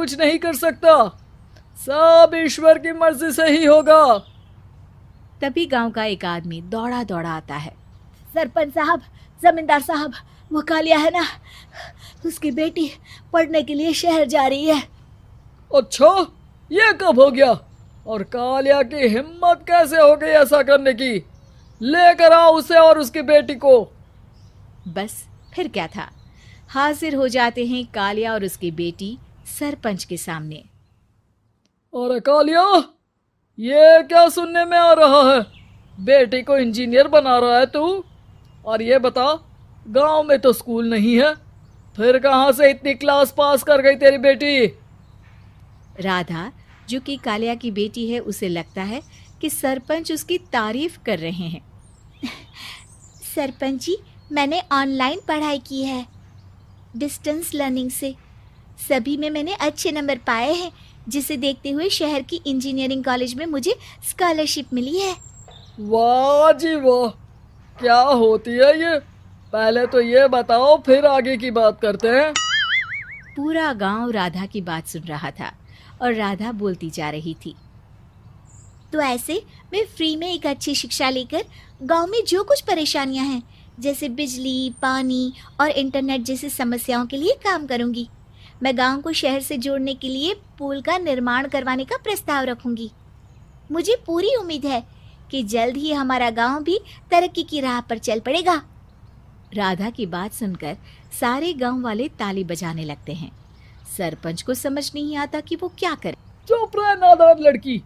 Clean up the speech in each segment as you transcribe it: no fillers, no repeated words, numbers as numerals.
कुछ नहीं कर सकता। सब ईश्वर की मर्जी से ही होगा। तभी गांव का एक आदमी दौड़ा दौड़ा आता है। सरपंच साहब, जमींदार साहब, वो कालिया है ना, उसकी बेटी पढ़ने के लिए शहर जा रही है। अच्छा, ये कब हो गया? और कालिया की हिम्मत कैसे हो गई ऐसा करने की? लेकर आओ उसे और उसकी बेटी को। बस फिर क्या था, हाजिर हो जाते हैं कालिया और उसकी बेटी सरपंच के सामने। अरे कालिया, ये क्या सुनने में आ रहा है? बेटी को इंजीनियर बना रहा है तू? और ये बता, गांव में तो स्कूल नहीं है, फिर कहाँ से इतनी क्लास पास कर गई तेरी बेटी? राधा, जो कि कालिया की बेटी है, उसे लगता है कि सरपंच उसकी तारीफ कर रहे हैं। सरपंच जी, मैंने ऑनलाइन पढ़ाई की है, डिस्टेंस लर्निंग से। सभी में मैंने अच्छे नंबर पाए हैं, जिसे देखते हुए शहर की इंजीनियरिंग कॉलेज में मुझे स्कॉलरशिप मिली है। वाह जी वाह, क्या होती है ये? पहले तो ये बताओ, फिर आगे की बात करते हैं। पूरा गांव राधा की बात सुन रहा था और राधा बोलती जा रही थी। तो ऐसे मैं फ्री में एक अच्छी शिक्षा लेकर गांव में जो कुछ परेशानियां हैं, जैसे बिजली, पानी और इंटरनेट जैसी समस्याओं के लिए काम करूंगी। मैं गांव को शहर से जोड़ने के लिए पुल का निर्माण करवाने का प्रस्ताव रखूंगी। मुझे पूरी उम्मीद है कि जल्द ही हमारा गांव भी तरक्की की राह पर चल पड़ेगा। राधा की बात सुनकर सारे गांव वाले ताली बजाने लगते हैं। सरपंच को समझ नहीं आता कि वो क्या करे। चुप रह नादान लड़की,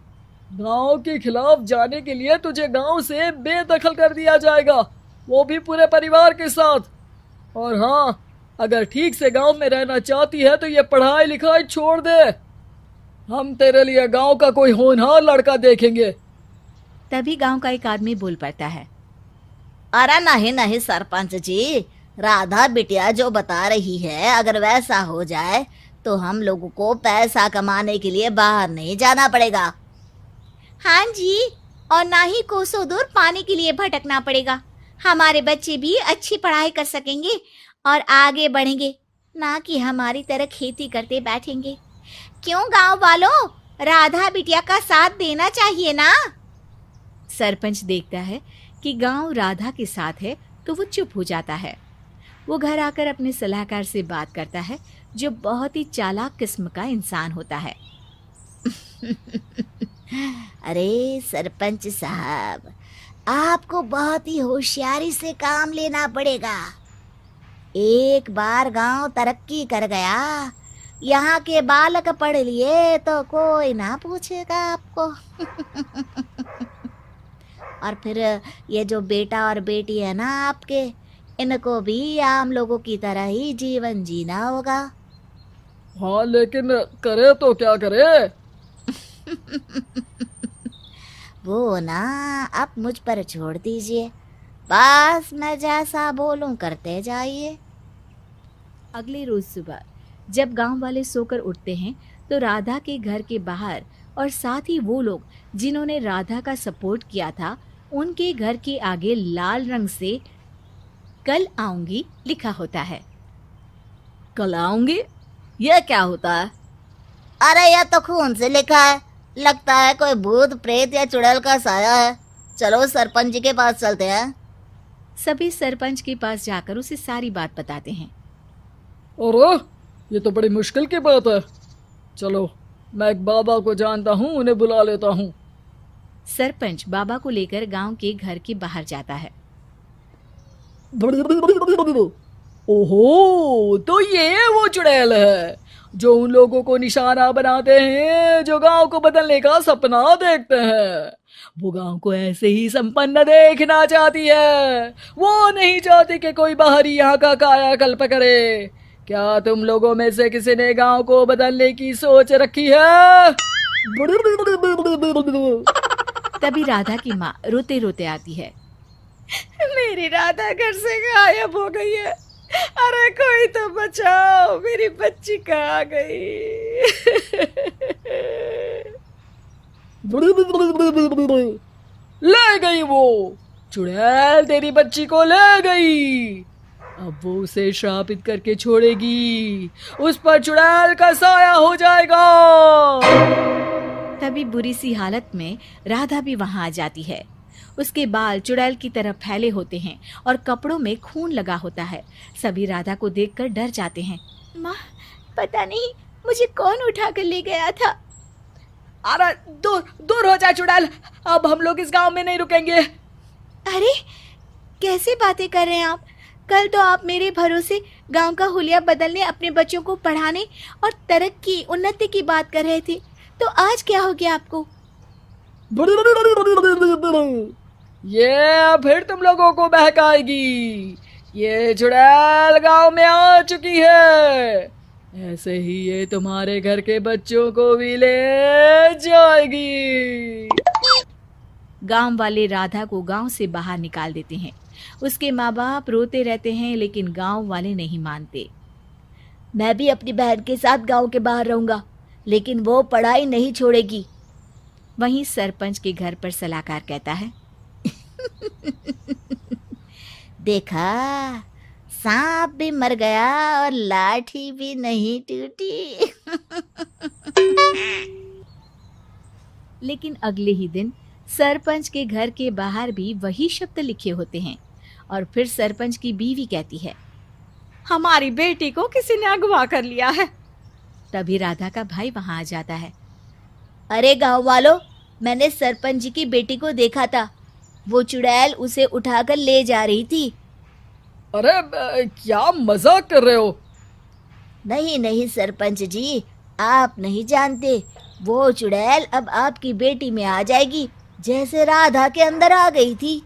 गांव के खिलाफ जाने के लिए तुझे गांव से बेदखल कर दिया जाएगा, वो भी पूरे परिवार के साथ। और हाँ, अगर ठीक से गांव में रहना चाहती है तो ये पढ़ाई लिखाई छोड़ दे। हम तेरे लिए गांव का कोई होनहार लड़का देखेंगे। तभी गांव का एक आदमी बोल पड़ता है। अरे नहीं नहीं सरपंच जी, राधा बिटिया जो बता रही है, अगर वैसा हो जाए तो हम लोगों को पैसा कमाने के लिए बाहर नहीं जाना पड़ेगा। हाँ जी, और ना ही कोसों दूर पानी के लिए भटकना पड़ेगा। हमारे बच्चे भी अच्छी पढ़ाई कर सकेंगे और आगे बढ़ेंगे, ना कि हमारी तरह खेती करते बैठेंगे। क्यों गांव वालों, राधा बिटिया का साथ देना चाहिए ना। सरपंच देखता है कि गांव राधा के साथ है तो वो चुप हो जाता है। वो घर आकर अपने सलाहकार से बात करता है, जो बहुत ही चालाक किस्म का इंसान होता है। अरे सरपंच साहब, आपको बहुत ही होशियारी से काम लेना पड़ेगा। एक बार गांव तरक्की कर गया, यहाँ के बालक पढ़ लिए तो कोई ना पूछेगा आपको। और फिर ये जो बेटा और बेटी है ना आपके, इनको भी आम लोगों की तरह ही जीवन जीना होगा। हाँ, लेकिन करे तो क्या करे? वो ना आप मुझ पर छोड़ दीजिए, बस मैं जैसा बोलूं करते जाइए। अगले रोज सुबह जब गांव वाले सोकर उठते हैं तो राधा के घर के बाहर और साथ ही वो लोग जिन्होंने राधा का सपोर्ट किया था, उनके घर के आगे लाल रंग से कल आऊंगी लिखा होता है। कल आऊंगी, ये क्या होता है? अरे यह तो खून से लिखा है, लगता है कोई भूत प्रेत या चुड़ैल का साया है। चलो सरपंच जी के पास चलते हैं। सभी सरपंच के पास जाकर उसे सारी बात बताते हैं। अरे ये तो बड़ी मुश्किल की बात है। चलो, मैं एक बाबा को जानता हूँ, उन्हें बुला लेता हूँ। सरपंच बाबा को लेकर गांव के घर के बाहर जाता है। ओहो, तो ये वो चुड़ैल है जो उन लोगों को निशाना बनाते हैं जो गांव को बदलने का सपना देखते हैं। वो गांव को ऐसे ही संपन्न देखना चाहती है, वो नहीं चाहती कि कोई बाहरी यहाँ का कायाकल्प करे। क्या तुम लोगों में से किसी ने गांव को बदलने की सोच रखी है? तभी राधा की माँ रोते रोते आती है। मेरी राधा घर से गायब हो गई है। अरे कोई तो बचाओ, मेरी बच्ची कहाँ गई? ले गई वो चुड़ैल, तेरी बच्ची को ले गई। अब वो उसे श्रापित करके छोड़ेगी, उस पर चुड़ैल का साया हो जाएगा। तभी बुरी सी हालत में राधा भी वहां आ जाती है। उसके बाल चुड़ैल की तरह फैले होते हैं और कपड़ों में खून लगा होता है। सभी राधा को देखकर डर जाते हैं। माँ, पता नहीं मुझे कौन उठा कर ले गया था। अरे दूर दूर हो जा चुड़ैल, अब हम लोग इस गांव में नहीं रुकेंगे। अरे कैसे बातें कर रहे हैं आप? कल तो आप मेरे भरोसे गांव का हुलिया बदलने, अपने बच्चों को पढ़ाने और तरक्की उन्नति की बात कर रहे थे, तो आज क्या हो गया आपको? ये फिर तुम लोगों को बहकाएगी। ये चुड़ैल गांव में आ चुकी है, ऐसे ही ये तुम्हारे घर के बच्चों को भी ले जाएगी। गांव वाले राधा को गांव से बाहर निकाल देते हैं। उसके माँ बाप रोते रहते हैं, लेकिन गांव वाले नहीं मानते। मैं भी अपनी बहन के साथ गांव के बाहर रहूंगा, लेकिन वो पढ़ाई नहीं छोड़ेगी। वहीं सरपंच के घर पर सलाहकार कहता है, देखा, सांप भी मर गया और लाठी भी नहीं टूटी। लेकिन अगले ही दिन सरपंच के घर के बाहर भी वही शब्द लिखे होते हैं। और फिर सरपंच की बीवी कहती है, हमारी बेटी को किसी ने अगवा कर लिया है। तभी राधा का भाई वहां आ जाता है। अरे गांव वालों, मैंने सरपंच जी की बेटी को देखा था। वो चुड़ैल उसे उठाकर ले जा रही थी। अरे क्या मजाक कर रहे हो? नहीं नहीं सरपंच जी, आप नहीं जानते। वो चुड़ैल अब आपकी बेटी में आ जाएगी, जैसे राधा के अंदर आ गई थी।